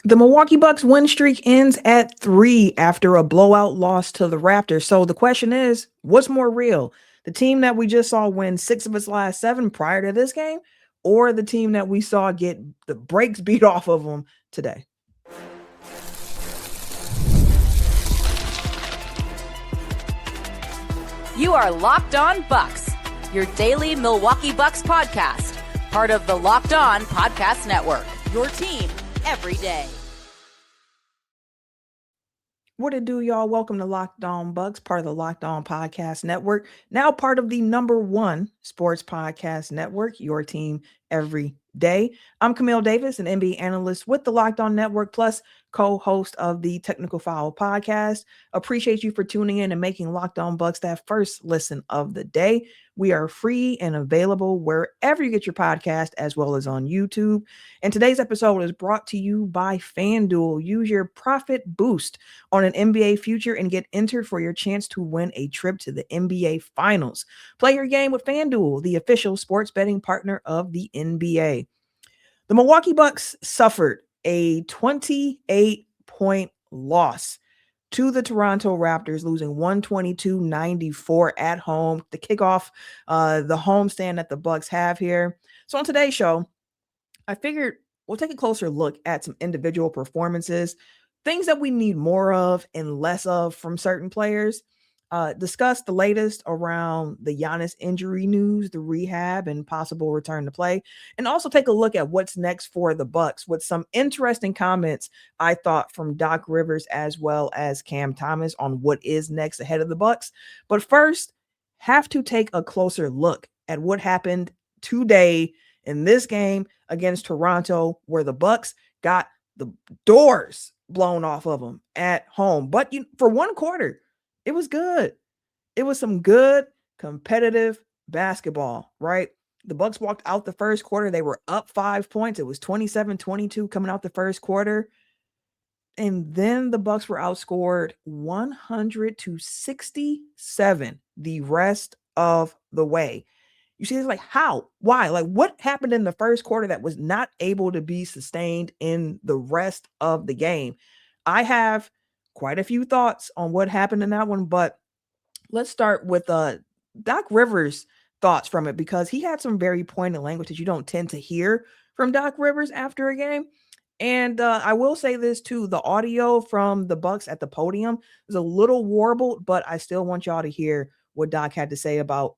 The Milwaukee Bucks win streak ends at 3 after a blowout loss to the Raptors. So the question is, what's more real? The team that we just saw win 6 of its last 7 prior to this game, or the team that we saw get the brakes beat off of them today? You are Locked On Bucks, your daily Milwaukee Bucks podcast, part of the Locked On Podcast Network, your team every day. What it do, y'all? Welcome to Locked On Bucks, part of the Locked On Podcast Network, now part of the #1 sports podcast network, your team every day. I'm Camille Davis, an NBA analyst with the Locked On Network, plus co-host of the Technical Foul podcast. Appreciate you for tuning in and making Locked On Bucks that first listen of the day. We are free and available wherever you get your podcast, as well as on YouTube. And today's episode is brought to you by FanDuel. Use your profit boost on an NBA future and get entered for your chance to win a trip to the NBA Finals. Play your game with FanDuel, the official sports betting partner of the NBA. The Milwaukee Bucks suffered a 28-point loss to the Toronto Raptors, losing 122-94 at home to kick off the homestand that the Bucks have here. So on today's show, I figured we'll take a closer look at some individual performances, things that we need more of and less of from certain players, discuss the latest around the Giannis injury news, the rehab, and possible return to play, and also take a look at what's next for the Bucks with some interesting comments I thought from Doc Rivers as well as Cam Thomas on what is next ahead of the Bucks. But first, have to take a closer look at what happened today in this game against Toronto, where the Bucks got the doors blown off of them at home. But for one quarter, it was good. It was some good competitive basketball, right? The Bucks walked out the first quarter. They were up 5 points. It was 27-22 coming out the first quarter. And then the Bucks were outscored 100-67 the rest of the way. You see, it's like, how? Why? Like, what happened in the first quarter that was not able to be sustained in the rest of the game? I have quite a few thoughts on what happened in that one, but let's start with Doc Rivers' thoughts from it, because he had some very pointed language that you don't tend to hear from Doc Rivers after a game. And I will say this too, the audio from the Bucks at the podium is a little warbled, but I still want y'all to hear what Doc had to say about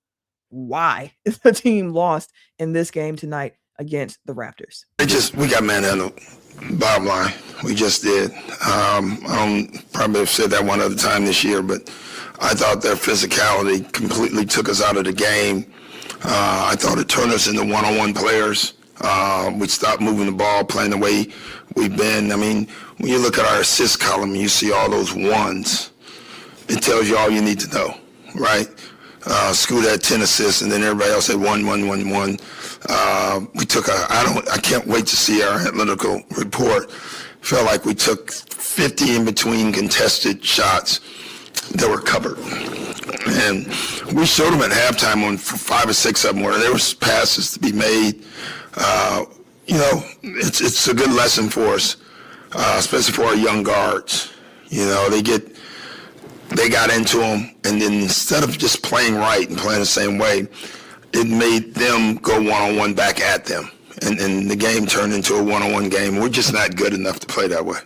why the team lost in this game tonight against the Raptors. We got manhandled. Bottom line, we just did. I don't probably have said that one other time this year, but I thought their physicality completely took us out of the game. I thought it turned us into one-on-one players. We stopped moving the ball, playing the way we've been. I mean, when you look at our assist column, you see all those ones. It tells you all you need to know, right? Scoot had 10 assists, and then everybody else had 1. We took I can't wait to see our analytical report. Felt like we took 50 in between contested shots that were covered. And we showed them at halftime on 5 or 6 of them where there was passes to be made. It's a good lesson for us, especially for our young guards. They got into them, and then instead of just playing right and playing the same way, it made them go one-on-one back at them. And the game turned into a one-on-one game. We're just not good enough to play that way.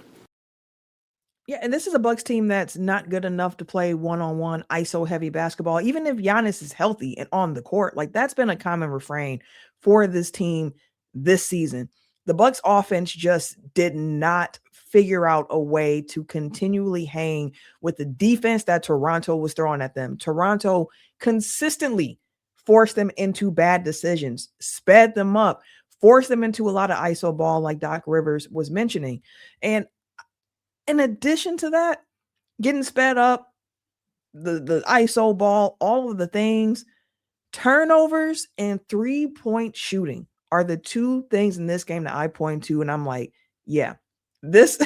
Yeah, and this is a Bucks team that's not good enough to play one-on-one ISO-heavy basketball, even if Giannis is healthy and on the court. Like, that's been a common refrain for this team this season. The Bucks offense just did not figure out a way to continually hang with the defense that Toronto was throwing at them. Toronto consistently forced them into bad decisions, sped them up, forced them into a lot of ISO ball, like Doc Rivers was mentioning. And in addition to that, getting sped up, the ISO ball, all of the things, turnovers and three-point shooting are the two things in this game that I point to, and I'm like, yeah, this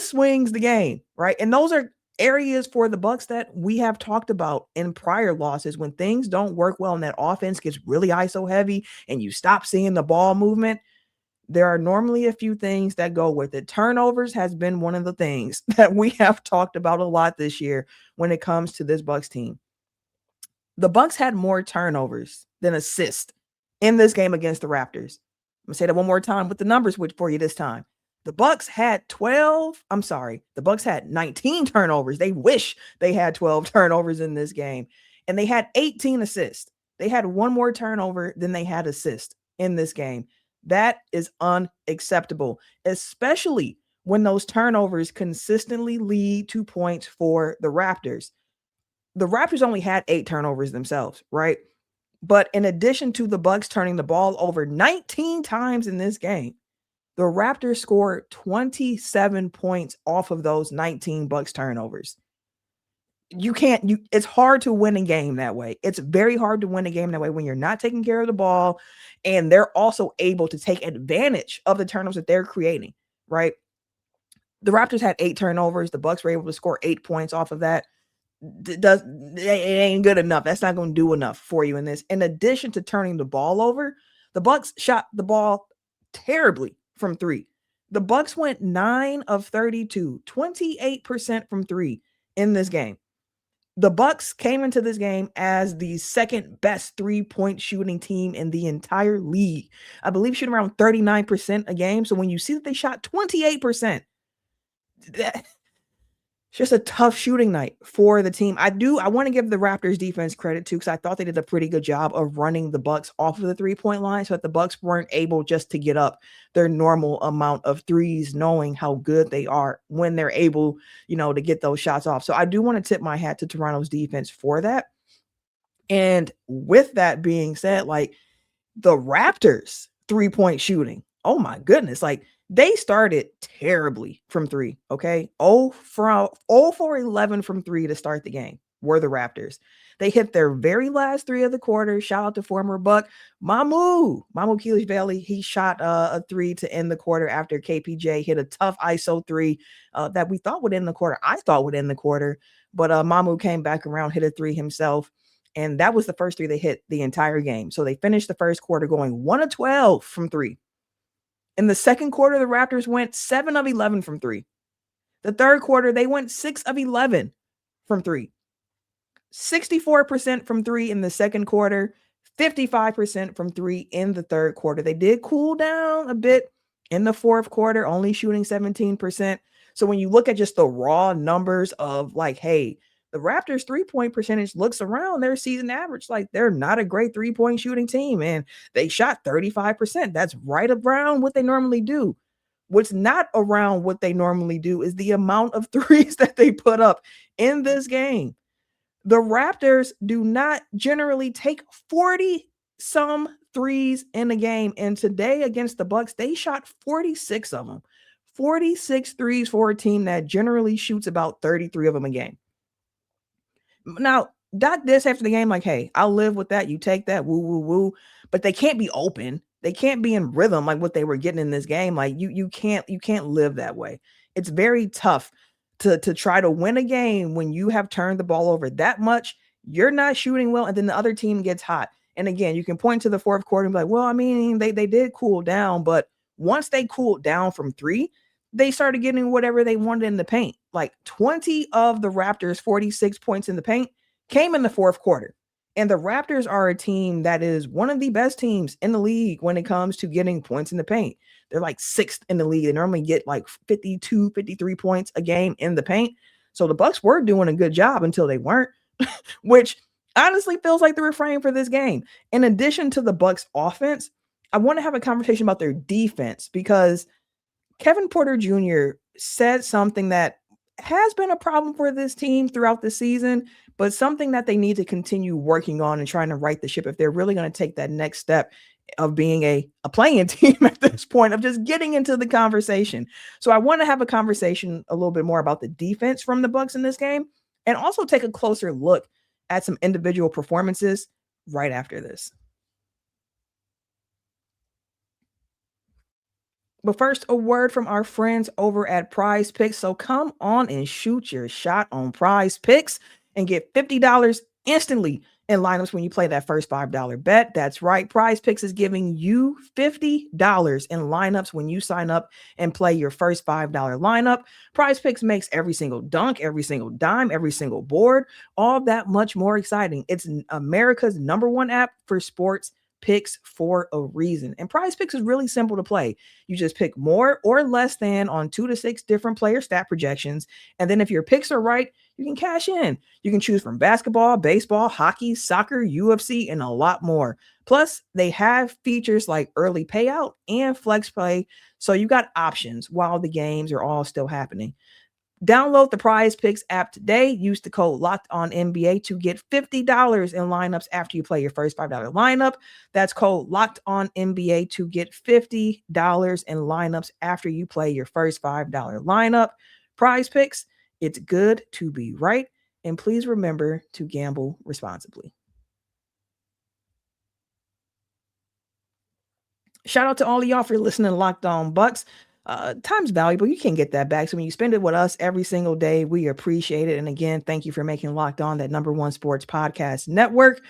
swings the game, right? And those are areas for the Bucks that we have talked about in prior losses. When things don't work well and that offense gets really ISO heavy and you stop seeing the ball movement, There are normally a few things that go with it. Turnovers has been one of the things that we have talked about a lot this year when it comes to this Bucks team. The Bucks had more turnovers than assists in this game against the Raptors. I'm gonna say that one more time with the numbers for you this time. The Bucks had 19 turnovers. They wish they had 12 turnovers in this game. And they had 18 assists. They had one more turnover than they had assists in this game. That is unacceptable, especially when those turnovers consistently lead to points for the Raptors. The Raptors only had 8 turnovers themselves, right? But in addition to the Bucks turning the ball over 19 times in this game, the Raptors scored 27 points off of those 19 Bucks turnovers. It's hard to win a game that way. It's very hard to win a game that way when you're not taking care of the ball and they're also able to take advantage of the turnovers that they're creating, right? The Raptors had 8 turnovers. The Bucks were able to score 8 points off of that. It ain't good enough. That's not going to do enough for you in this. In addition to turning the ball over, the Bucks shot the ball terribly from 3. The Bucks went 9 of 32, 28% from 3 in this game. The Bucks came into this game as the second best 3-point shooting team in the entire league. I believe shooting around 39% a game. So when you see that they shot 28%, it's just a tough shooting night for the team. I want to give the Raptors defense credit too, because I thought they did a pretty good job of running the Bucks off of the 3-point line so that the Bucks weren't able just to get up their normal amount of threes, knowing how good they are when they're able, to get those shots off. So I do want to tip my hat to Toronto's defense for that. And with that being said, like the Raptors 3-point shooting, oh my goodness, like they started terribly from 3, okay? 0 for 11 from 3 to start the game were the Raptors. They hit their very last 3 of the quarter. Shout out to former Buck Mamu Keelish-Bailey. He shot a 3 to end the quarter after KPJ hit a tough ISO 3 that we thought would end the quarter. I thought would end the quarter, but Mamu came back around, hit a 3 himself, and that was the first 3 they hit the entire game. So they finished the first quarter going 1 of 12 from 3. In the second quarter, the Raptors went 7 of 11 from 3. The third quarter, they went 6 of 11 from 3. 64% from 3 in the second quarter, 55% from 3 in the third quarter. They did cool down a bit in the fourth quarter, only shooting 17%. So when you look at just the raw numbers of like, hey, the Raptors 3-point percentage looks around their season average like they're not a great 3-point shooting team, and they shot 35%. That's right around what they normally do. What's not around what they normally do is the amount of threes that they put up in this game. The Raptors do not generally take 40 some threes in a game, and today against the Bucks, they shot 46 of them. 46 threes for a team that generally shoots about 33 of them a game. Now, not this after the game, like, hey, I'll live with that. You take that, woo, woo, woo. But they can't be open. They can't be in rhythm like what they were getting in this game. Like you can't live that way. It's very tough to try to win a game when you have turned the ball over that much. You're not shooting well, and then the other team gets hot. And again, you can point to the fourth quarter and be like, well, I mean, they did cool down, but once they cooled down from 3, they started getting whatever they wanted in the paint. Like 20 of the Raptors' 46 points in the paint came in the fourth quarter. And the Raptors are a team that is one of the best teams in the league when it comes to getting points in the paint. They're like 6th in the league. They normally get like 52, 53 points a game in the paint. So the Bucks were doing a good job until they weren't, which honestly feels like the refrain for this game. In addition to the Bucks offense, I want to have a conversation about their defense, because Kevin Porter Jr. said something that has been a problem for this team throughout the season, but something that they need to continue working on and trying to right the ship if they're really going to take that next step of being a playing team at this point, of just getting into the conversation. So I want to have a conversation a little bit more about the defense from the Bucks in this game, and also take a closer look at some individual performances right after this. But first, a word from our friends over at Prize Picks. So come on and shoot your shot on Prize Picks and get $50 instantly in lineups when you play that first $5 bet. That's right. Prize Picks is giving you $50 in lineups when you sign up and play your first $5 lineup. Prize Picks makes every single dunk, every single dime, every single board, all that much more exciting. It's America's #1 app for sports picks for a reason. And Prize Picks is really simple to play. You just pick more or less than on 2 to 6 different player stat projections. And then if your picks are right, you can cash in. You can choose from basketball, baseball, hockey, soccer, UFC, and a lot more. Plus, they have features like early payout and flex play. So you got options while the games are all still happening. Download the Prize Picks app today. Use the code LOCKEDONNBA to get $50 in lineups after you play your first $5 lineup. That's code LOCKEDONNBA to get $50 in lineups after you play your first $5 lineup. Prize Picks, it's good to be right. And please remember to gamble responsibly. Shout out to all of y'all for listening to Locked On Bucks. Time's valuable. You can't get that back. So when you spend it with us every single day, we appreciate it. And again, thank you for making Locked On that #1 sports podcast network.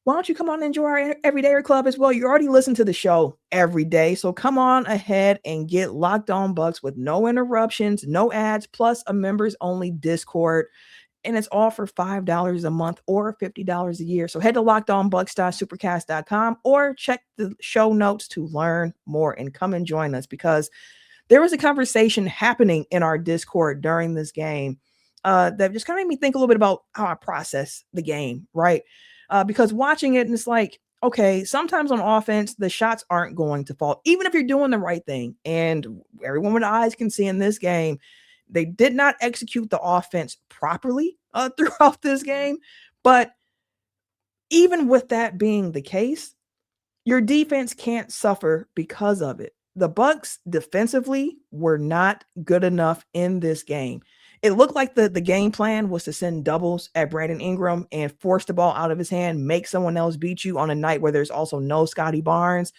Why don't you come on and enjoy our Everydayer Club as well? You already listen to the show every day. So come on ahead and get Locked On Bucks with no interruptions, no ads, plus a members only Discord. And it's all for $5 a month or $50 a year. So head to lockedonbucks.supercast.com or check the show notes to learn more and come and join us, because there was a conversation happening in our Discord during this game that just kind of made me think a little bit about how I process the game, right? Because watching it, and it's like, okay, sometimes on offense, the shots aren't going to fall, even if you're doing the right thing. And everyone with eyes can see in this game, they did not execute the offense properly throughout this game. But even with that being the case, your defense can't suffer because of it. The Bucks defensively were not good enough in this game. It looked like the game plan was to send doubles at Brandon Ingram and force the ball out of his hand, make someone else beat you on a night where there's also no Scotty Barnes.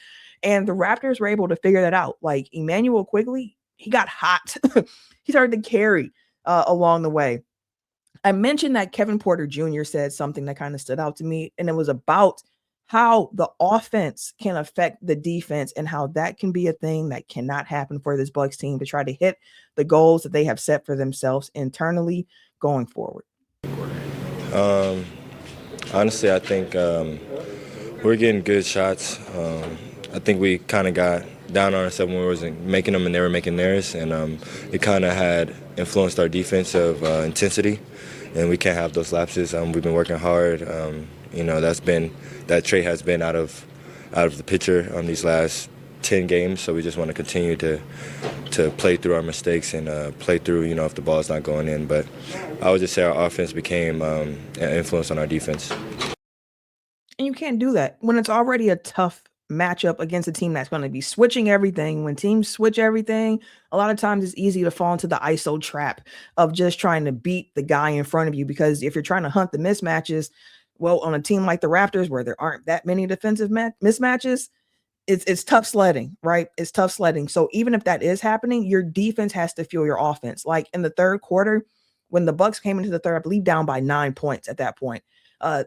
And the Raptors were able to figure that out. Like Emmanuel Quigley, he got hot. He started to carry along the way. I mentioned that Kevin Porter Jr. said something that kind of stood out to me, and it was about how the offense can affect the defense and how that can be a thing that cannot happen for this Bucks team to try to hit the goals that they have set for themselves internally going forward. Honestly, I think we're getting good shots. I think we kind of got down on ourselves when we wasn't making them and they were making theirs, and it kind of had influenced our defensive intensity, and we can't have those lapses. We've been working hard. That trait has been out of the picture on these last 10 games, so we just want to continue to play through our mistakes and play through, if the ball's not going in. But I would just say our offense became an influence on our defense. And you can't do that when it's already a tough matchup against a team that's going to be switching everything. When teams switch everything, a lot of times it's easy to fall into the ISO trap of just trying to beat the guy in front of you, because if you're trying to hunt the mismatches, well, on a team like the Raptors where there aren't that many defensive mismatches, it's tough sledding, right? It's tough sledding. So even if that is happening, your defense has to fuel your offense. Like in the third quarter, when the Bucks came into the third, I believe down by 9 points at that point,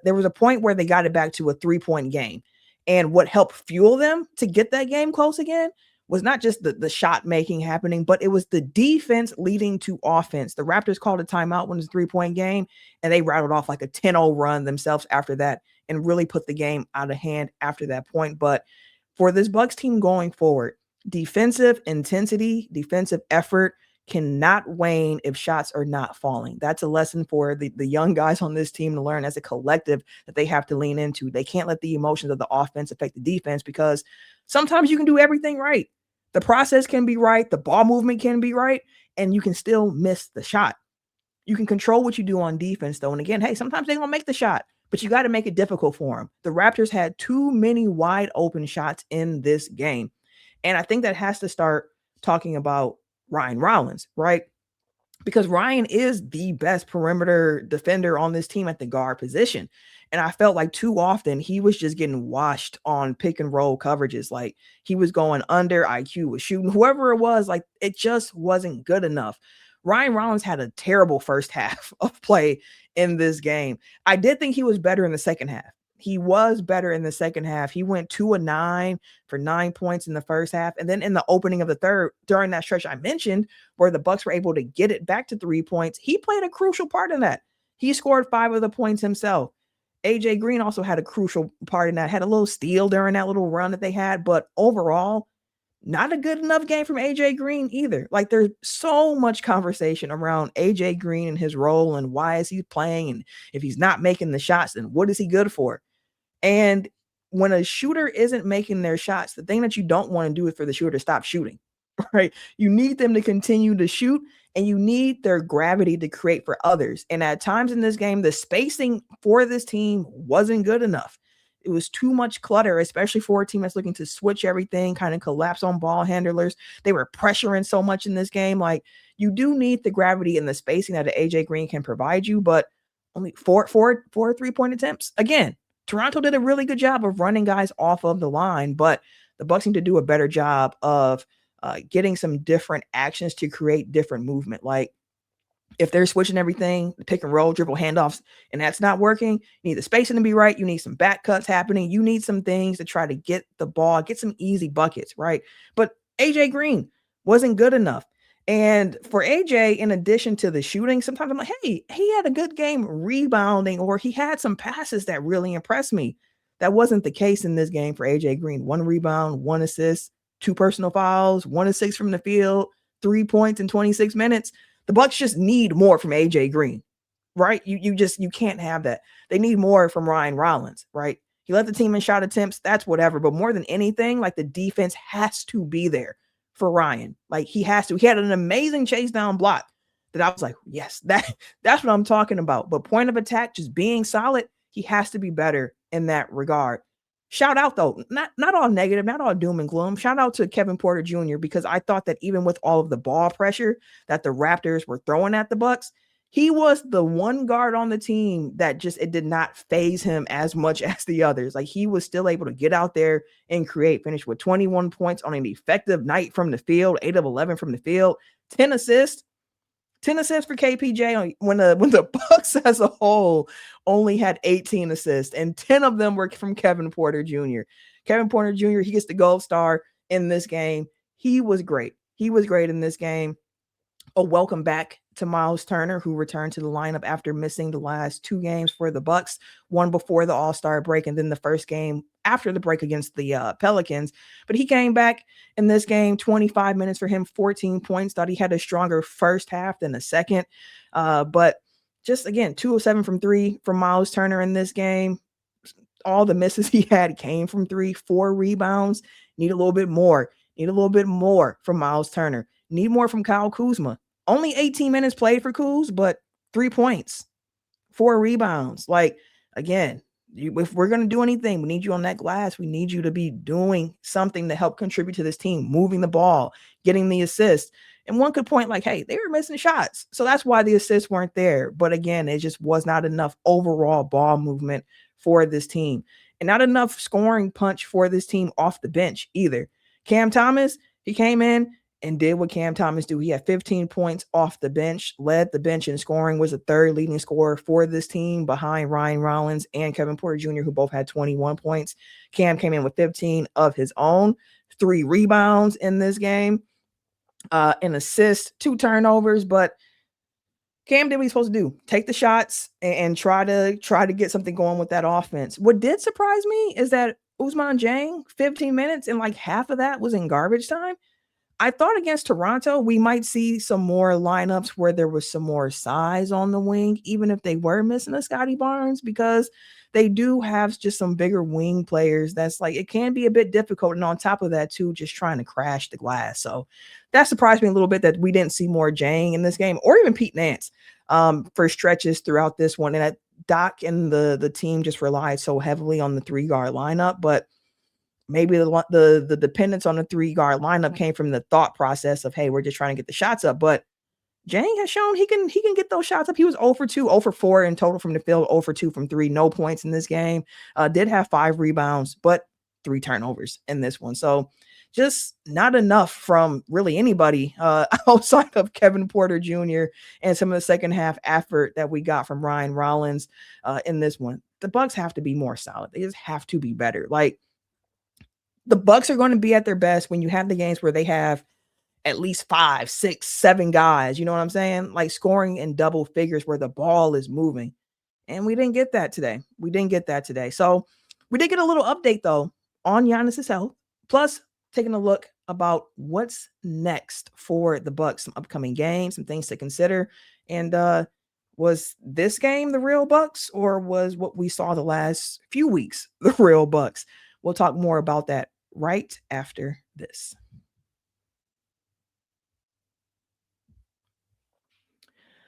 there was a point where they got it back to a 3-point game. And what helped fuel them to get that game close again was not just the shot making happening, but it was the defense leading to offense. The Raptors called a timeout when it was a 3-point game, and they rattled off like a 10-0 run themselves after that and really put the game out of hand after that point. But for this Bucks team going forward, defensive intensity, defensive effort cannot wane if shots are not falling. That's a lesson for the young guys on this team to learn as a collective that they have to lean into. They can't let the emotions of the offense affect the defense, because sometimes you can do everything right. The process can be right. The ball movement can be right, and you can still miss the shot. You can control what you do on defense, though. And again, hey, sometimes they don't make the shot, but you got to make it difficult for them. The Raptors had too many wide open shots in this game. And I think that has to start talking about Ryan Rollins, right? Because Ryan is the best perimeter defender on this team at the guard position. And I felt like too often he was just getting washed on pick and roll coverages. Like he was going under, IQ was shooting, whoever it was, like it just wasn't good enough. Ryan Rollins had a terrible first half of play in this game. I did think he was better in the second half. He was better in the second half. He went 2 of 9 for 9 points in the first half. And then in the opening of the third, during that stretch I mentioned, where the Bucks were able to get it back to 3 points, he played a crucial part in that. He scored 5 of the points himself. AJ Green also had a crucial part in that, had a little steal during that little run that they had. But overall, not a good enough game from AJ Green either. Like, there's so much conversation around AJ Green and his role and why is he playing, and if he's not making the shots, then what is he good for? And when a shooter isn't making their shots, the thing that you don't want to do is for the shooter to stop shooting, right? You need them to continue to shoot, and you need their gravity to create for others. And at times in this game, the spacing for this team wasn't good enough. It was too much clutter, especially for a team that's looking to switch everything, kind of collapse on ball handlers. They were pressuring so much in this game. Like, you do need the gravity and the spacing that AJ Green can provide you, but only four 3-point attempts. Again, Toronto did a really good job of running guys off of the line, but the Bucks need to do a better job of getting some different actions to create different movement. Like, if they're switching everything, pick and roll, dribble handoffs, and that's not working, you need the spacing to be right. You need some back cuts happening. You need some things to try to get the ball, get some easy buckets, right? But AJ Green wasn't good enough. And for AJ, in addition to the shooting, sometimes I'm like, hey, he had a good game rebounding, or he had some passes that really impressed me. That wasn't the case in this game for AJ Green. 1 rebound, 1 assist, 2 personal fouls, 1 of 6 from the field, 3 points in 26 minutes. The Bucks just need more from AJ Green, right? You can't have that. They need more from Ryan Rollins, right? He led the team in shot attempts. That's whatever. But more than anything, like, the defense has to be there for Ryan. Like, he has to. He had an amazing chase down block that I was like, yes, that's what I'm talking about. But point of attack, just being solid, he has to be better in that regard. Shout out, though, not all negative, not all doom and gloom. Shout out to Kevin Porter Jr., because I thought that even with all of the ball pressure that the Raptors were throwing at the Bucks, he was the one guard on the team that just, it did not phase him as much as the others. Like, he was still able to get out there and create, finish with 21 points on an effective night from the field, 8 of 11 from the field, 10 assists. 10 assists for KPJ when the Bucks as a whole only had 18 assists, and 10 of them were from Kevin Porter Jr. Kevin Porter Jr., he gets the gold star in this game. He was great. He was great in this game. A welcome back to Miles Turner, who returned to the lineup after missing the last 2 games for the Bucks, one before the All-Star break and then the first game after the break against the Pelicans. But he came back in this game, 25 minutes for him, 14 points. Thought he had a stronger first half than the second. But just, again, 2 of 7 from 3 from Miles Turner in this game. All the misses he had came from 3, 4 rebounds. Need a little bit more. Need a little bit more from Miles Turner. Need more from Kyle Kuzma. Only 18 minutes played for Kuz, but 3 points, 4 rebounds. Like, again, if we're going to do anything, we need you on that glass. We need you to be doing something to help contribute to this team, moving the ball, getting the assist. And one could point like, hey, they were missing shots, so that's why the assists weren't there. But again, it just was not enough overall ball movement for this team, and not enough scoring punch for this team off the bench either. Cam Thomas, he came in and did what Cam Thomas do. He had 15 points off the bench, led the bench in scoring, was the 3rd leading scorer for this team behind Ryan Rollins and Kevin Porter Jr., who both had 21 points. Cam came in with 15 of his own, 3 rebounds in this game, an assist, 2 turnovers, but Cam did what he's supposed to do. Take the shots and try to get something going with that offense. What did surprise me is that Ousmane Dieng, 15 minutes, and like half of that was in garbage time. I thought against Toronto, we might see some more lineups where there was some more size on the wing, even if they were missing a Scotty Barnes, because they do have just some bigger wing players. That's like, it can be a bit difficult. And on top of that, too, just trying to crash the glass. So that surprised me a little bit that we didn't see more Dieng in this game, or even Pete Nance for stretches throughout this one. And that Doc and the team just relied so heavily on the 3-guard lineup. But maybe the dependence on the 3-guard lineup came from the thought process of, hey, we're just trying to get the shots up. But Dieng has shown he can get those shots up. He was 0 for 2, 0 for 4 in total from the field, 0 for 2 from 3, no points in this game. Did have 5 rebounds, but 3 turnovers in this one. So just not enough from really anybody outside of Kevin Porter Jr. and some of the second half effort that we got from Ryan Rollins in this one. The Bucks have to be more solid. They just have to be better. Like, the Bucks are going to be at their best when you have the games where they have at least 5, 6, 7 guys. You know what I'm saying? Like scoring in double figures where the ball is moving. And we didn't get that today. So we did get a little update though on Giannis's health. Plus, taking a look about what's next for the Bucks, some upcoming games, some things to consider. And was this game the real Bucks, or was what we saw the last few weeks the real Bucks? We'll talk more about that right after this.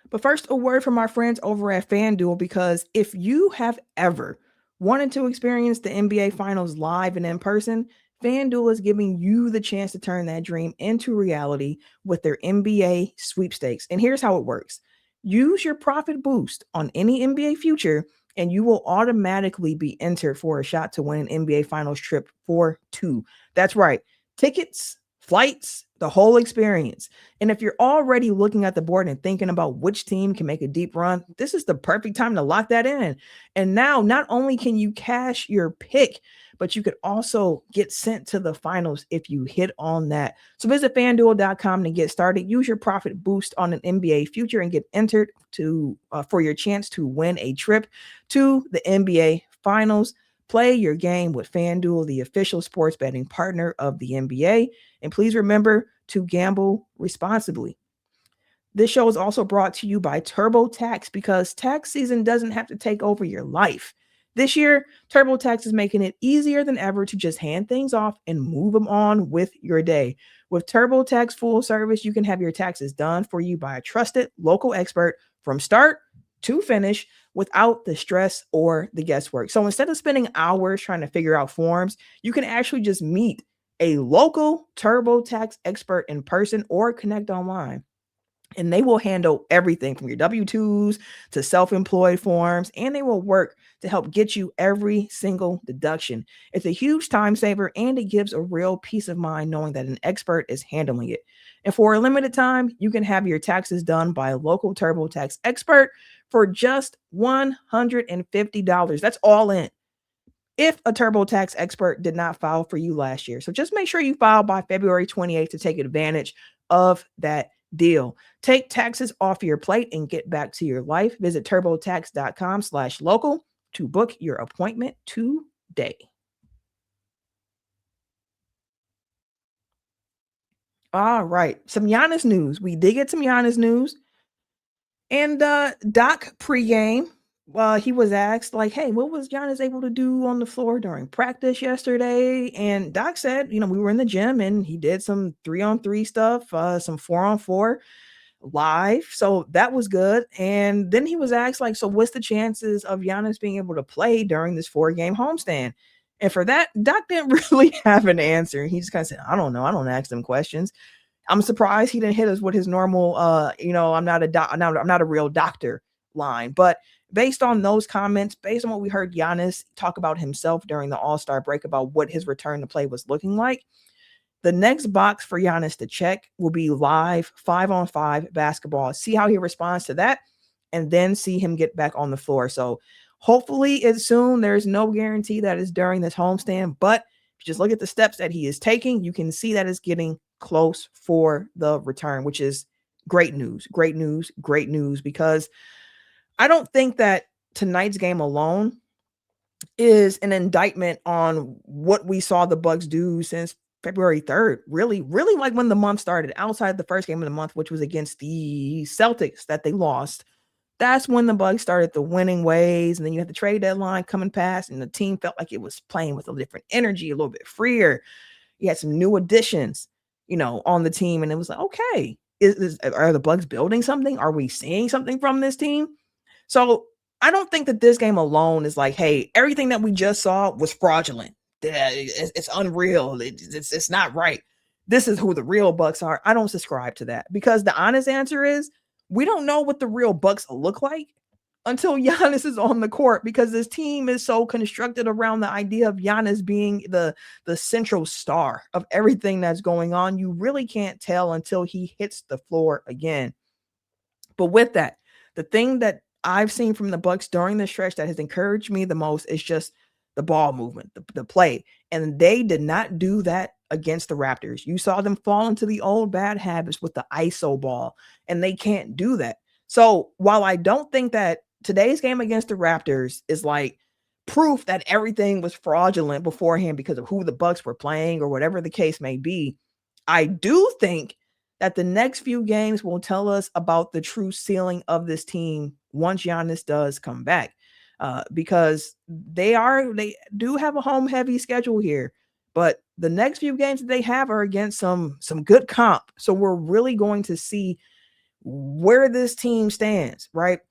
But first, a word from our friends over at FanDuel, because if you have ever wanted to experience the NBA Finals live and in person, FanDuel is giving you the chance to turn that dream into reality with their NBA sweepstakes. And here's how it works. Use your profit boost on any NBA future, and you will automatically be entered for a shot to win an NBA Finals trip for 2. That's right. Tickets, flights, the whole experience. And if you're already looking at the board and thinking about which team can make a deep run, this is the perfect time to lock that in. And now, not only can you cash your pick, but you could also get sent to the finals if you hit on that. So visit FanDuel.com to get started. Use your profit boost on an NBA future and get entered to for your chance to win a trip to the NBA Finals. Play your game with FanDuel, the official sports betting partner of the NBA. And please remember to gamble responsibly. This show is also brought to you by TurboTax, because tax season doesn't have to take over your life. This year, TurboTax is making it easier than ever to just hand things off and move them on with your day. With TurboTax full service, you can have your taxes done for you by a trusted local expert from start to finish without the stress or the guesswork. So instead of spending hours trying to figure out forms, you can actually just meet a local TurboTax expert in person or connect online. And they will handle everything from your W-2s to self-employed forms, and they will work to help get you every single deduction. It's a huge time saver, and it gives a real peace of mind knowing that an expert is handling it. And for a limited time, you can have your taxes done by a local TurboTax expert for just $150. That's all in, if a TurboTax expert did not file for you last year. So just make sure you file by February 28th to take advantage of that deal. Take taxes off your plate and get back to your life. Visit turbotax.com/local to book your appointment today. All right. Some Giannis news. We did get some Giannis news. And Doc pregame, he was asked, like, hey, what was Giannis able to do on the floor during practice yesterday? And Doc said, we were in the gym and he did some 3-on-3 stuff, some 4-on-4 live. So that was good. And then he was asked, like, so what's the chances of Giannis being able to play during this 4-game homestand? And for that, Doc didn't really have an answer. He just kind of said, I don't know. I don't ask them questions. I'm surprised he didn't hit us with his normal, I'm not a real doctor line. But based on those comments, based on what we heard Giannis talk about himself during the All-Star break about what his return to play was looking like, the next box for Giannis to check will be live 5-on-5 basketball. See how he responds to that, and then see him get back on the floor. So hopefully it's soon. There's no guarantee that it's during this homestand, but if you just look at the steps that he is taking, you can see that it's getting close for the return, which is great news, because I don't think that tonight's game alone is an indictment on what we saw the Bucks do since February 3rd. Really like when the month started, outside the first game of the month, which was against the Celtics that they lost. That's when the Bucks started the winning ways. And then you had the trade deadline coming past, and the team felt like it was playing with a different energy, a little bit freer. You had some new additions, on the team. And it was like, okay, are the Bucks building something? Are we seeing something from this team? So I don't think that this game alone is like, hey, everything that we just saw was fraudulent. It's unreal. It's not right. This is who the real Bucks are. I don't subscribe to that, because the honest answer is we don't know what the real Bucks look like until Giannis is on the court, because this team is so constructed around the idea of Giannis being the central star of everything that's going on. You really can't tell until he hits the floor again. But with that, the thing that I've seen from the Bucks during the stretch that has encouraged me the most is just the ball movement, the play. And they did not do that against the Raptors. You saw them fall into the old bad habits with the ISO ball, and they can't do that. So while I don't think that today's game against the Raptors is like proof that everything was fraudulent beforehand because of who the Bucks were playing or whatever the case may be, I do think that the next few games will tell us about the true ceiling of this team once Giannis does come back. Because they do have a home heavy schedule here, but the next few games that they have are against some good comp. So we're really going to see where this team stands, right?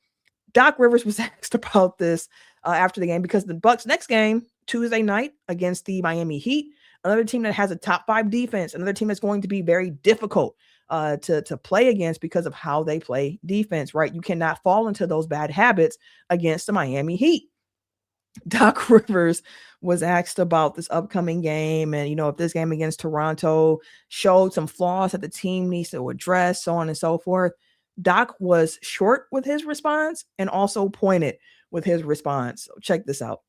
Doc Rivers was asked about this after the game, because the Bucks' next game, Tuesday night against the Miami Heat, another team that has a top 5 defense, another team that's going to be very difficult to play against because of how they play defense, right? You cannot fall into those bad habits against the Miami Heat. Doc Rivers was asked about this upcoming game and, if this game against Toronto showed some flaws that the team needs to address, so on and so forth. Doc was short with his response and also pointed with his response. So check this out.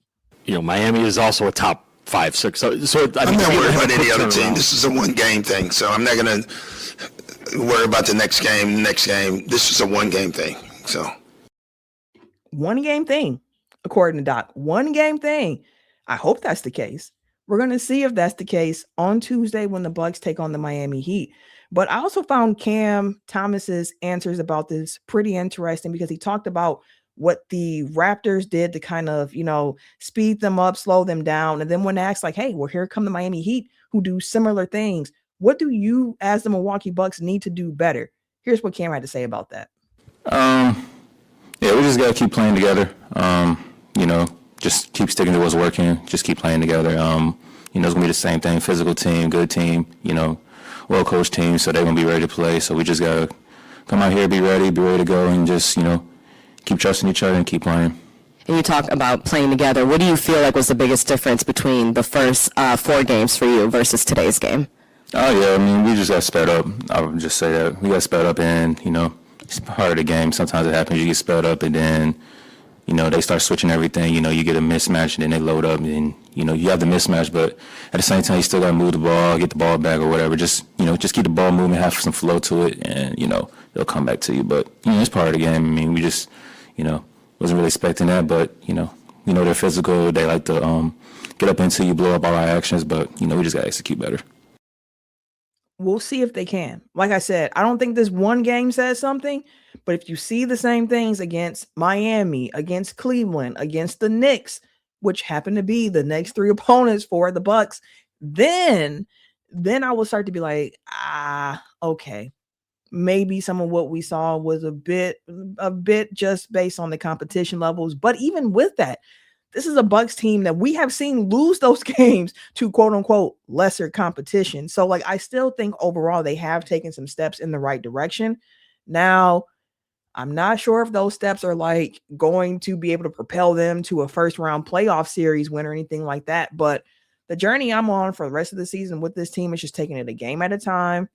Miami is also a top 5, 6. So I'm not worried about any other team. This is a one-game thing, so I'm not going to worry about the next game. This is a one-game thing. So one-game thing, according to Doc. One-game thing. I hope that's the case. We're going to see if that's the case on Tuesday when the Bucks take on the Miami Heat. But I also found Cam Thomas's answers about this pretty interesting, because he talked about what the Raptors did to kind of, speed them up, slow them down. And then when asked like, hey, well, here come the Miami Heat who do similar things. What do you as the Milwaukee Bucks need to do better? Here's what Cam had to say about that. Yeah, we just got to keep playing together. Just keep sticking to what's working. Just keep playing together. It's going to be the same thing. Physical team, good team, well-coached team, so they're going to be ready to play. So we just got to come out here, be ready to go, and just, keep trusting each other and keep playing. And you talk about playing together. What do you feel like was the biggest difference between the first 4 games for you versus today's game? Oh, yeah, we just got sped up. I would just say that. We got sped up, and, it's part of the game. Sometimes it happens. You get sped up, and then, they start switching everything. You get a mismatch, and then they load up, and, you have the mismatch, but at the same time, you still got to move the ball, get the ball back or whatever. Just keep the ball moving, have some flow to it, and, they'll come back to you. But, it's part of the game. We just, wasn't really expecting that, but, they're physical. They like to get up into you, blow up all our actions, but, we just got to execute better. We'll see if they can. Like I said, I don't think this one game says something, but if you see the same things against Miami, against Cleveland, against the Knicks, which happen to be the next 3 opponents for the Bucks, then I will start to be like, okay, maybe some of what we saw was a bit just based on the competition levels. But even with that, this is a Bucks team that we have seen lose those games to quote unquote lesser competition. So like, I still think overall they have taken some steps in the right direction. Now, I'm not sure if those steps are like going to be able to propel them to a first round playoff series win or anything like that. But the journey I'm on for the rest of the season with this team is just taking it a game at a time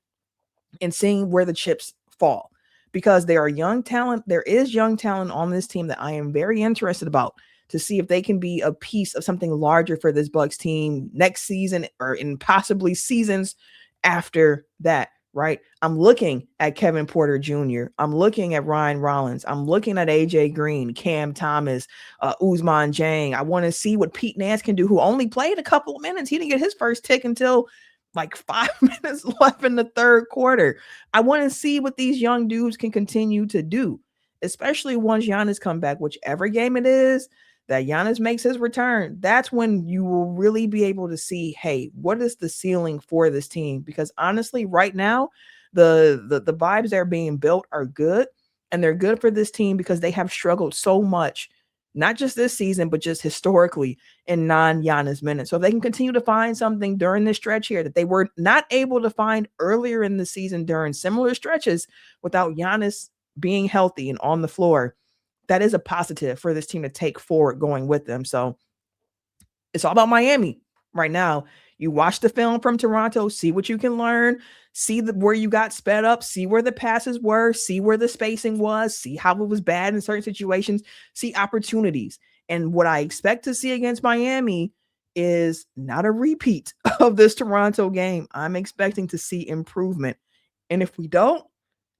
and seeing where the chips fall, because there is young talent on this team that I am very interested about, to see if they can be a piece of something larger for this Bucks team next season or in possibly seasons after that, right? I'm looking at Kevin Porter Jr. I'm looking at Ryan Rollins. I'm looking at AJ Green, Cam Thomas, Ousmane Dieng. I want to see what Pete Nance can do, who only played a couple of minutes. He didn't get his first tick until like 5 minutes left in the third quarter. I want to see what these young dudes can continue to do, especially once Giannis come back, whichever game it is that Giannis makes his return. That's when you will really be able to see, hey, what is the ceiling for this team? Because honestly, right now, the vibes that are being built are good, and they're good for this team because they have struggled so much, not just this season, but just historically in non-Giannis minutes. So if they can continue to find something during this stretch here that they were not able to find earlier in the season during similar stretches without Giannis being healthy and on the floor, that is a positive for this team to take forward going with them. So it's all about Miami right now. You watch the film from Toronto, see what you can learn, see where you got sped up, see where the passes were, see where the spacing was, see how it was bad in certain situations, see opportunities. And what I expect to see against Miami is not a repeat of this Toronto game. I'm expecting to see improvement. And if we don't,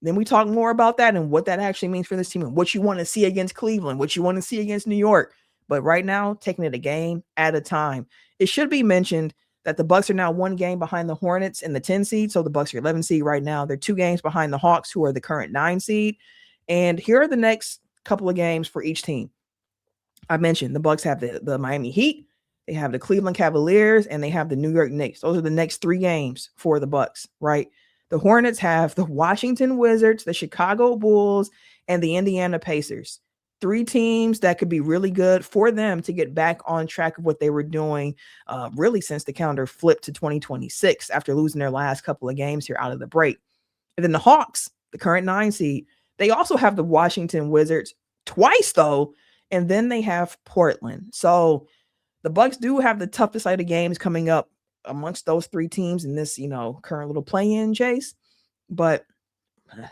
then we talk more about that and what that actually means for this team and what you want to see against Cleveland, what you want to see against New York. But right now, taking it a game at a time. It should be mentioned that the Bucks are now 1 game behind the Hornets in the 10 seed. So the Bucks are 11 seed right now. They're 2 games behind the Hawks, who are the current 9 seed. And here are the next couple of games for each team. I mentioned the Bucks have the Miami Heat, they have the Cleveland Cavaliers, and they have the New York Knicks. Those are the next 3 games for the Bucks, right? The Hornets have the Washington Wizards, the Chicago Bulls, and the Indiana Pacers. 3 teams that could be really good for them to get back on track of what they were doing really since the calendar flipped to 2026 after losing their last couple of games here out of the break. And then the Hawks, the current 9 seed, they also have the Washington Wizards twice, though, and then they have Portland. So the Bucks do have the toughest side of games coming up amongst those 3 teams in this, current little play-in chase. But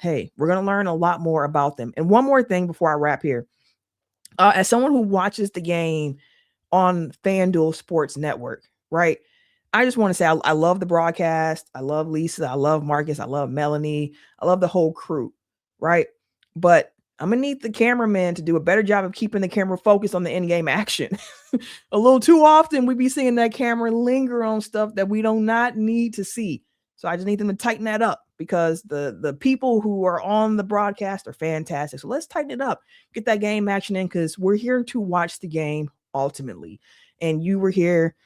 hey, we're going to learn a lot more about them. And one more thing before I wrap here. As someone who watches the game on FanDuel Sports Network, right? I just want to say I love the broadcast. I love Lisa. I love Marcus. I love Melanie. I love the whole crew, right? But I'm going to need the cameraman to do a better job of keeping the camera focused on the in-game action. A little too often we be seeing that camera linger on stuff that we do not need to see. So I just need them to tighten that up because the people who are on the broadcast are fantastic. So let's tighten it up, get that game action in because we're here to watch the game ultimately. And you were here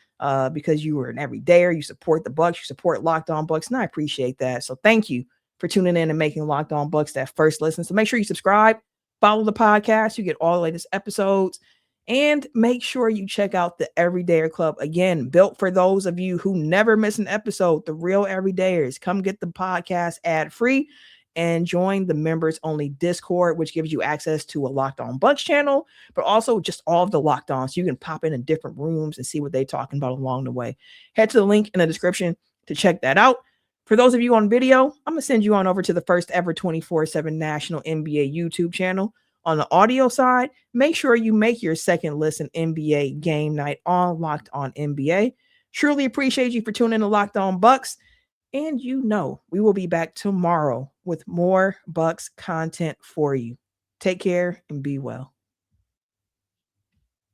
because you were an everydayer. You support the Bucks. You support Locked On Bucks. And I appreciate that. So thank you for tuning in and making Locked On Bucks that first listen. So make sure you subscribe, follow the podcast. You get all the latest episodes. And make sure you check out the Everydayer Club. Again, built for those of you who never miss an episode, the real Everydayers. Come get the podcast ad-free and join the members-only Discord, which gives you access to a Locked On Bucks channel, but also just all of the Locked On. So you can pop in different rooms and see what they're talking about along the way. Head to the link in the description to check that out. For those of you on video, I'm going to send you on over to the first ever 24/7 national NBA YouTube channel. On the audio side, make sure you make your second listen NBA game night on Locked On NBA. Truly appreciate you for tuning in to Locked On Bucks. And we will be back tomorrow with more Bucks content for you. Take care and be well.